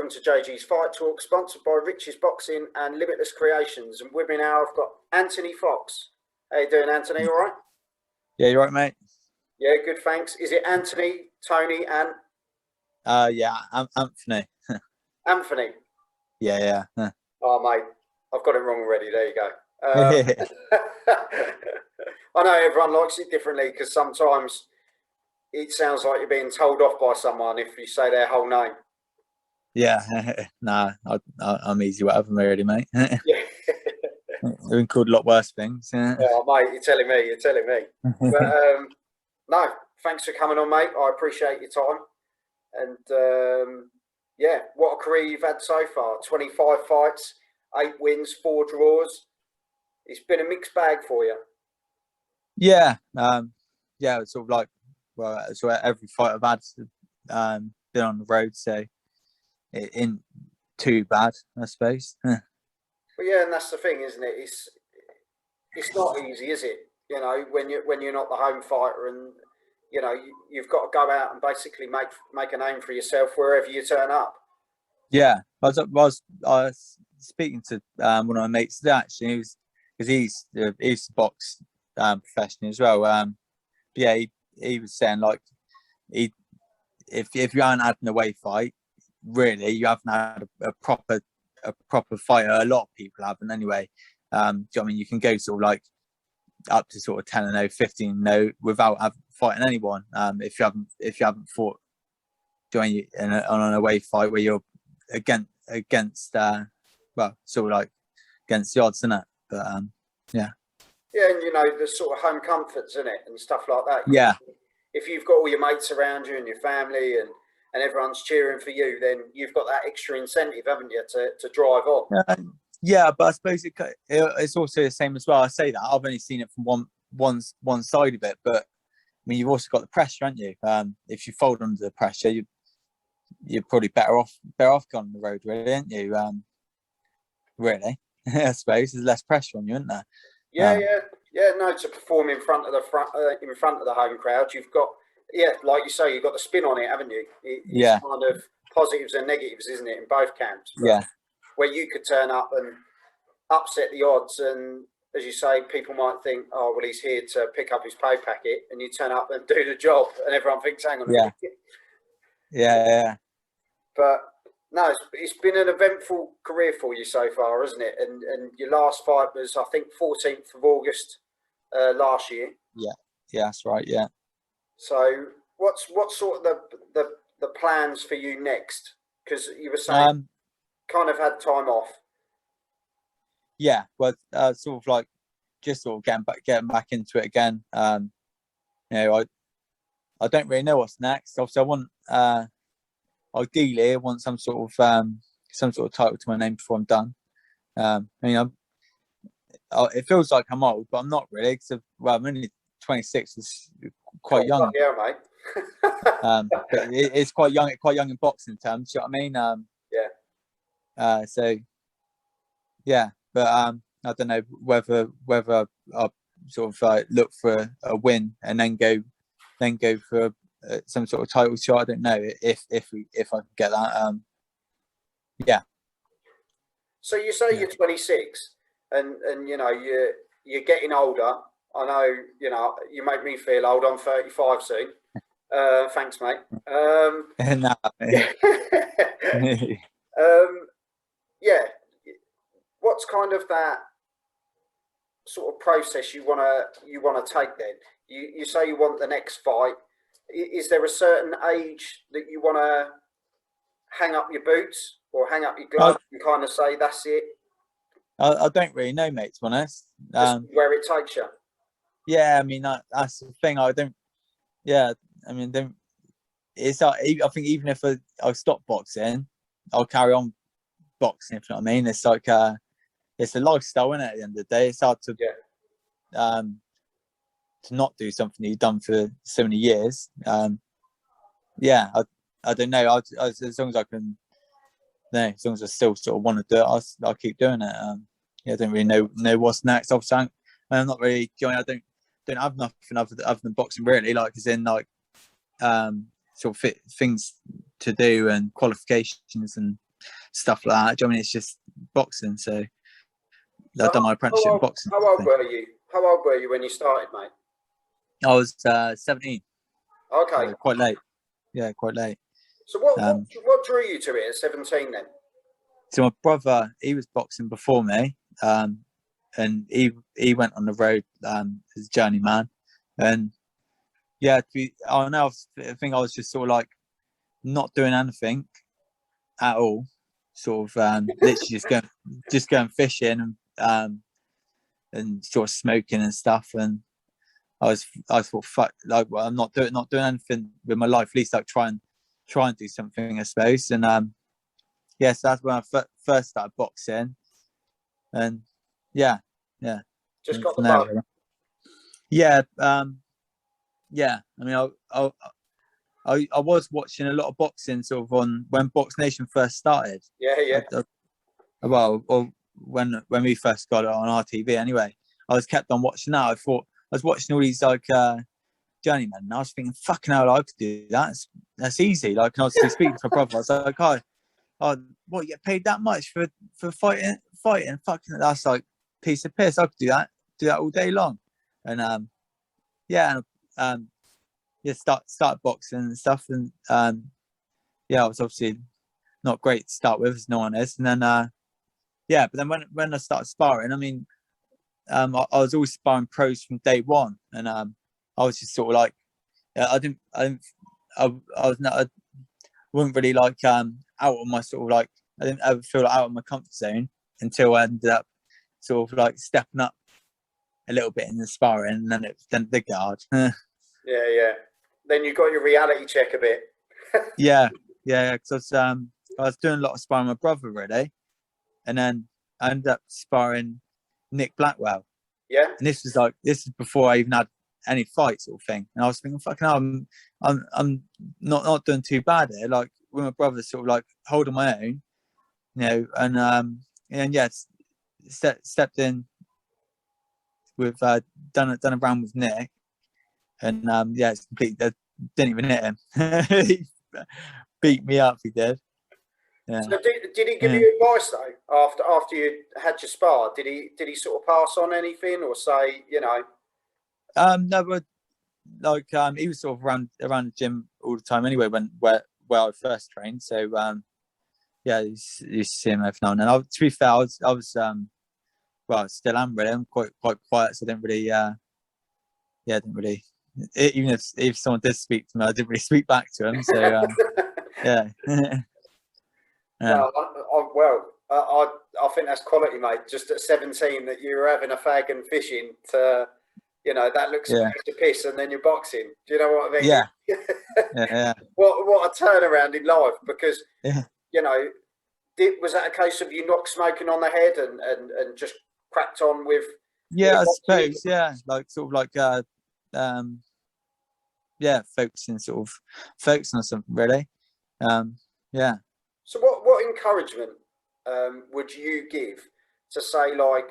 welcome to JG's Fight Talk, sponsored by Rich's Boxing and Limitless Creations. And with me now, I've got Anthony Fox. How you doing, Anthony? All right? Yeah, you're right, mate. Yeah, good, thanks. Is it Anthony, Tony, and... Yeah, Anthony. Anthony? Yeah. Oh, mate, I've got it wrong already. There you go. I know everyone likes it differently because sometimes it sounds like you're being told off by someone if you say their whole name. Yeah, nah, I'm easy, whatever, really, mate. Yeah. I've been called a lot worse things. Oh, mate, you're telling me. But no, thanks for coming on, mate. I appreciate your time. And yeah, what a career you've had so far. 25 fights, 8 wins, 4 draws. It's been a mixed bag for you. Yeah, it's sort of like, well, so every fight I've had, been on the road, so it ain't too bad, I suppose. But yeah, and that's the thing, isn't it? It's not easy, is it? You know, when you're not the home fighter, and you know you've got to go out and basically make a name for yourself wherever you turn up. Yeah, I was speaking to one of my mates today, actually, because he used to box professionally as well. But yeah, he was saying, like, if you haven't had an away fight, really, you haven't had a proper fight. A lot of people haven't anyway. I mean, you can go sort of like up to sort of 10-0, 15-0 without fighting anyone. If you haven't fought on an away fight where you're against well, sort of like against the odds, isn't it? But yeah. Yeah, and you know, the sort of home comforts, isn't it, and stuff like that. Yeah. If you've got all your mates around you and your family and everyone's cheering for you, then you've got that extra incentive, haven't you, to drive on. Yeah, but I suppose it's also the same as well. I say that I've only seen it from one side of it, but I mean, you've also got the pressure, haven't you? If you fold under the pressure, you're probably better off going on the road, really, aren't you? Really, I suppose there's less pressure on you, isn't there? Yeah. No, to perform in front of the home crowd, you've got, like you say, you've got the spin on it, haven't you? It's kind of positives and negatives, isn't it, in both camps? Yeah. Where you could turn up and upset the odds, and as you say, people might think, oh, well, he's here to pick up his pay packet, and you turn up and do the job, and everyone thinks, hang on a minute. Yeah. But no, it's been an eventful career for you so far, isn't it? And your last fight was, I think, 14th of August last year. Yeah, that's right. Yeah. So what's sort of the plans for you next? Because you were saying kind of had time off. Yeah, well, sort of like just sort of getting back into it again. You know, I don't really know what's next. Obviously, I want ideally I want some sort of title to my name before I'm done. I mean, it feels like I'm old, but I'm not really. Cause I'm only 26. It's quite young. Yeah, mate. But it's quite young in boxing terms. You know what I mean? Yeah. So yeah, but I don't know whether I'll sort of look for a win and then go for some sort of title shot. I don't know if I can get that. Yeah. So you say you're 26, and you know you're getting older. I know, you know, you make me feel old. I'm 35 soon. Thanks, mate. Yeah. What's kind of that sort of process you wanna take then? You say you want the next fight. Is there a certain age that you want to hang up your boots or hang up your gloves and kind of say that's it? I don't really know, mate, to be honest. Just where it takes you. Yeah, I mean that's the thing. I don't. Yeah, I mean, it's like, I think even if I stop boxing, I'll carry on boxing. If you know what I mean, it's like it's a lifestyle, isn't it? At the end of the day, it's hard to not do something you've done for so many years. Yeah, I don't know. As long as I can, as long as I still sort of want to do it, I'll keep doing it. Yeah, I don't really know what's next. Obviously, I'm not really. I don't have nothing other than boxing really. Like, as in like sort of things to do and qualifications and stuff like that. Do you know what I mean? It's just boxing. So So I've done my apprenticeship in boxing. how old were you? How old were you when you started, mate? I was 17. Okay. So quite late. Yeah, quite late. So what drew you to it at 17 then? So my brother, he was boxing before me, and he went on the road as a journeyman, and yeah, I know. I think I was just sort of like not doing anything at all, sort of literally just going fishing and sort of smoking and stuff, and I thought fuck, like, well, I'm not doing anything with my life. At least like try and do something, I suppose, and yeah, so that's when I first started boxing, and yeah. Just got the From there, bug. really. Yeah, yeah. I mean, I was watching a lot of boxing sort of on when Box Nation first started. Yeah. Well, or when we first got it on RTV anyway. I was kept on watching that. I thought I was watching all these like journeymen, and I was thinking, fucking hell, I could do that. That's easy. Like, and obviously speaking to my brother, I was like, oh, what, you get paid that much for fighting? Fucking, that's like piece of piss. I could do that all day long. And yeah, and yeah, start boxing and stuff, and yeah, I was obviously not great to start with, as no one is, and then yeah, but then when I started sparring, I mean, I was always sparring pros from day one, and I was just sort of like, I was not, I wasn't really like out of my sort of like, I didn't ever feel like out of my comfort zone until I ended up sort of like stepping up a little bit in the sparring, and then it did get hard. Yeah. Then you got your reality check a bit. Yeah, because I was doing a lot of sparring with my brother really, and then I ended up sparring Nick Blackwell, Yeah. and this is before I even had any fights sort of thing, and I was thinking, fucking hell, I'm not doing too bad here, like with my brother sort of like holding my own, you know, and yeah, stepped in with done a round with Nick, and yeah, it's complete. I didn't even hit him. He beat me up. He did. Yeah. So did he give Yeah. you advice though after you had your spar? Did he sort of pass on anything or say, you know? No, but like he was sort of around the gym all the time anyway where I first trained. So yeah, you see him every now and then. To be fair, I was well, I still am really. I'm quite quiet, so I didn't really didn't really. Even if someone did speak to me, I didn't really speak back to him. So yeah. Yeah. No, I think that's quality, mate. Just at 17, that you were having a fag and fishing to, you know, that looks a Yeah. piece of piss, and then you're boxing. Do you know what I mean? Yeah. Yeah. What a turnaround in life, because Yeah. you know, was that a case of you knocked smoking on the head and just cracked on with Yeah, I boxing? suppose. Yeah, like sort of like yeah, focusing on something really. Yeah. So what encouragement would you give to say, like,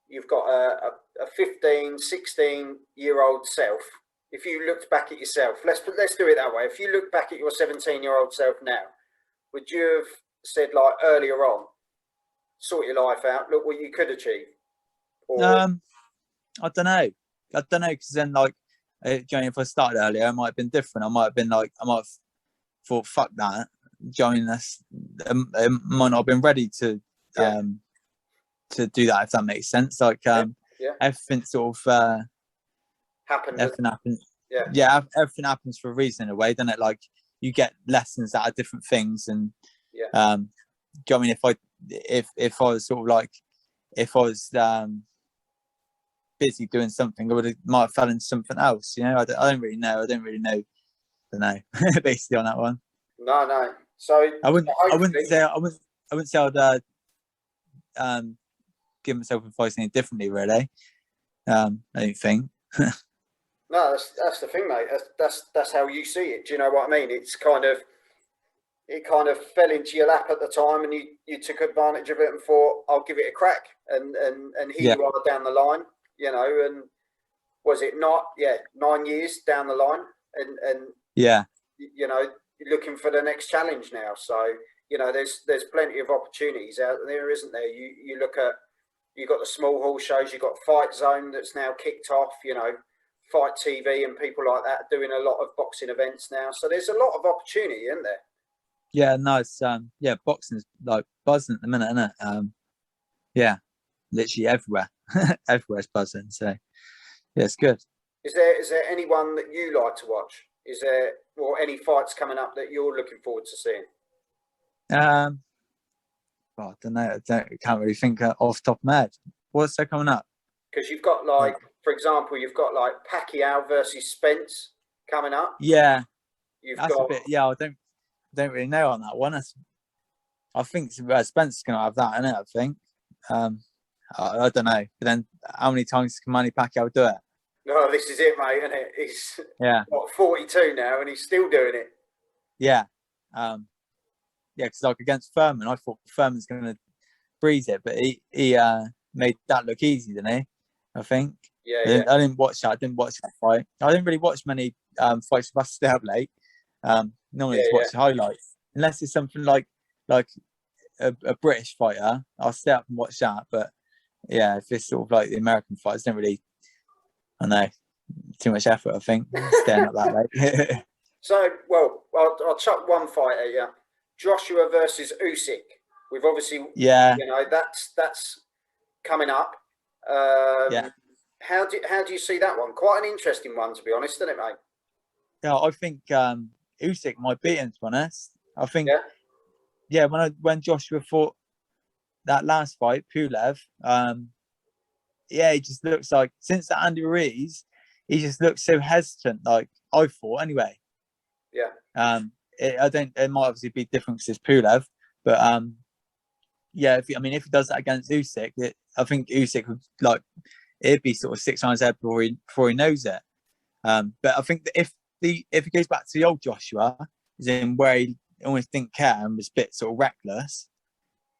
you've got a 15, 16-year-old self? If you looked back at yourself, let's do it that way. If you look back at your 17-year-old self now, would you have said, like, earlier on, sort your life out, look what you could achieve? Or I don't know. Because then like, Johnny, if I started earlier, it might have been different. I might have thought, fuck that. Joining us, might not have been ready to do that, if that makes sense. Like everything sort of happened. everything happens. Yeah. Yeah, everything happens for a reason in a way, doesn't it? Like you get lessons out of different things, and do you know what I mean? If I was sort of like, if I was busy doing something, might have fell into something else. You know, I don't really know. I don't know. Basically on that one. No. So I wouldn't say I'd give myself advice any differently, really. I don't think. No, that's the thing, mate. That's how you see it. Do you know what I mean? It kind of fell into your lap at the time, and you took advantage of it and thought, I'll give it a crack, and here you are down the line, you know. And was it not? Yeah, 9 years down the line, and yeah, you know, you're looking for the next challenge now. So you know, there's plenty of opportunities out there, isn't there? You look at, you've got the small hall shows, you've got Fight Zone that's now kicked off, you know, Fight TV and people like that doing a lot of boxing events now. So there's a lot of opportunity, isn't there? Yeah, no, it's yeah, boxing's like buzzing at the minute, isn't it? Yeah, literally everywhere. Everywhere's buzzing. So yeah, it's good. Is there anyone that you like to watch? Is there, or any fights coming up that you're looking forward to seeing? Well, I don't know. Can't really think off the top of my head. What's there coming up? Because you've got, like, for example, you've got like Pacquiao versus Spence coming up. Yeah, You've that's got a bit. Yeah, I don't really know on that one. I think Spencer's gonna have that in it. I think. I don't know. But then, how many times can Manny Pacquiao do it? no, this is it, mate, isn't it? He's what, 42 now, and he's still doing it. Yeah, yeah. Because like against Furman, I thought Furman's gonna breeze it, but he made that look easy, didn't he? I think. Yeah, I didn't watch that. I didn't watch that fight. I didn't really watch many fights with us stay up late. Normally just watch the highlights, unless it's something like a British fighter. I'll stay up and watch that. But yeah, if it's sort of like the American fights, don't really. I know, too much effort. I think staying up that late. So, well, I'll chuck one fight at you: Joshua versus Usyk. We've obviously, Yeah, you know, that's coming up. yeah. How do you see that one? Quite an interesting one, to be honest, isn't it, mate? Yeah, I think Usyk might beat him. To be honest, I think. Yeah. Yeah, when Joshua fought that last fight, Pulev, yeah, he just looks like since the Andy Ruiz, he just looks so hesitant. Like I thought, anyway. Yeah. I don't. It might obviously be different because it's Pulev, but yeah. If he does that against Usyk, I think Usyk would like it'd be sort of 6 times ahead before he knows it. But I think that if he goes back to the old Joshua, as in where he almost didn't care and was a bit sort of reckless.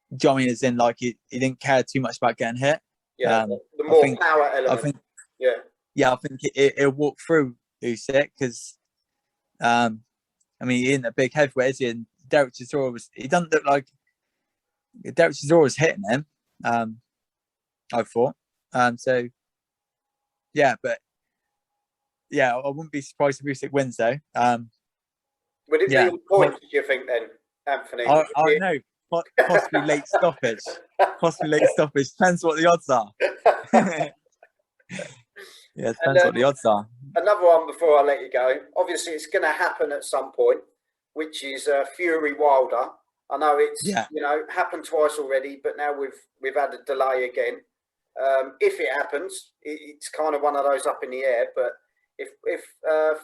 Do you know what I mean? As in like he didn't care too much about getting hit. Yeah, the more power element. I think, yeah, I think it'll walk through Usyk because, I mean, he isn't a big heavyweight, is he? And Derek Chisora he doesn't look like Derek Chisora was hitting him. I thought. So, yeah, but yeah, I wouldn't be surprised if Usyk wins though. Would it be on points, do you think, then, Anthony? I know. Possibly late stoppage. Possibly late stoppage. Depends what the odds are. Yeah, depends what the odds are. Another one before I let you go. Obviously, it's going to happen at some point, which is Fury Wilder. I know it's happened twice already, but now we've had a delay again. If it happens, it's kind of one of those up in the air. But if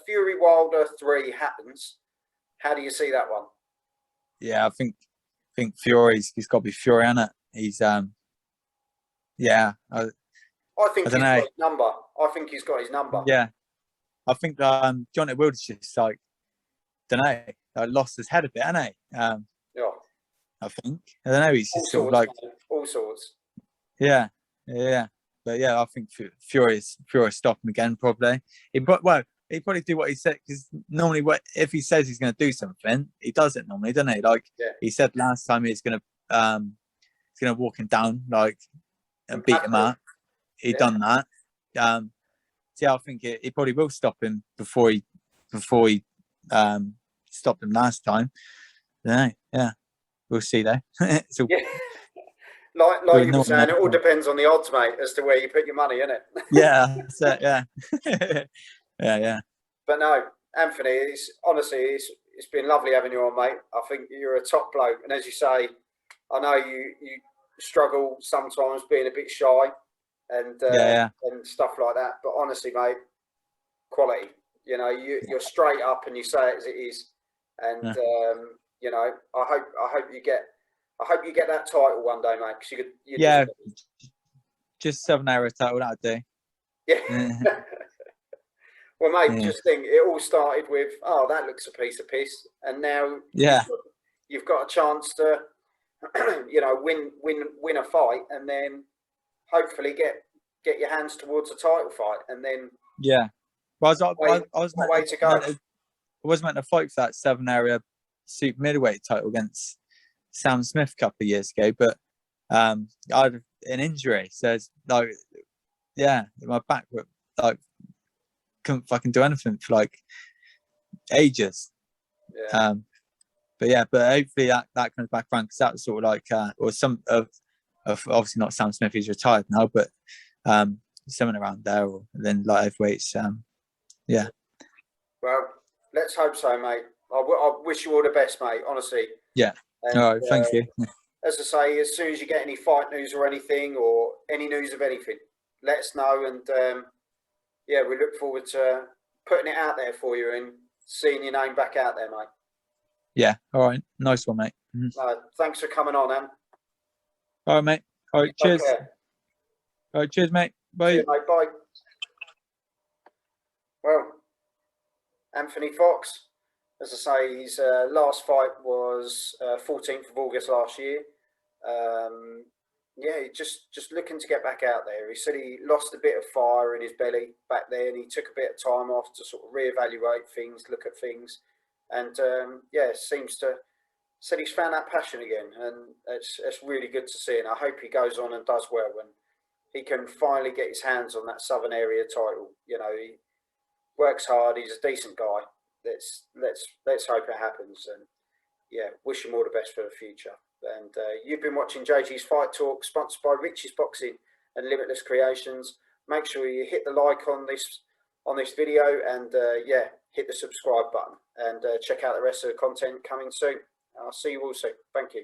Fury Wilder 3 happens, how do you see that one? Yeah, I think Fury's he's got to be Fury on it. He's yeah. I think he's got his number. I think he's got his number. Yeah, I think Johnny Wilder's just like lost his head a bit, hasn't he? Yeah. I think I don't know. He's just sort of like all sorts. Yeah. But yeah, I think Fury stop him again probably. He'd probably do what he said because normally, if he says he's going to do something, he does it normally, doesn't he? Like he said last time, he's going to walk him down like and beat him up. He done that. So yeah, I think he probably will stop him before he stopped him last time. Yeah, we'll see though. So, like you were saying, it all depends on the odds, mate, as to where you put your money, innit? Yeah, that's it, yeah. Yeah. But no, Anthony, it's been lovely having you on, mate. I think you're a top bloke, and as you say, I know you struggle sometimes being a bit shy and and stuff like that. But honestly, mate, quality. You know, you're straight up and you say it as it is, and you know, I hope you get that title one day, mate. Because you just 7-hour title that'd do. Yeah. Well, mate, just think, it all started with, oh, that looks a piece of piss, and now you've got a chance to, you know, win a fight, and then hopefully get your hands towards a title fight, and then Well, I was way to go. I was meant to fight for that 7-area super middleweight title against Sam Smith a couple of years ago, but I had an injury, so it's like, yeah, my back like couldn't fucking do anything for like ages. Yeah. But yeah, but hopefully that comes back around, because that was sort of like or some of obviously not Sam Smith, he's retired now, but someone around there, or then light heavyweights. Yeah. Well, let's hope so, mate. I wish you all the best, mate. Honestly. Yeah. And, All right. Thank you. as I say, as soon as you get any fight news or anything, or any news of anything, let us know. And yeah, we look forward to putting it out there for you and seeing your name back out there, mate. Yeah. All right. Nice one, mate. Thanks for coming on, Am. All right, mate. All right. Cheers. Okay. All right. Cheers, mate. Bye. See you, mate. Bye. Well, Anthony Fox, as I say, his last fight was 14th of August last year. Yeah, just looking to get back out there. He said he lost a bit of fire in his belly back there, and he took a bit of time off to sort of reevaluate things, look at things, and yeah, said he's found that passion again, and it's really good to see. And I hope he goes on and does well, and he can finally get his hands on that Southern Area title. You know, he works hard. He's a decent guy. Let's hope it happens. And yeah, wish him all the best for the future. And you've been watching JG's Fight Talk, sponsored by Richie's Boxing and Limitless Creations. Make sure you hit the like on this video, and yeah, hit the subscribe button, and check out the rest of the content coming soon. I'll see you all soon. Thank you.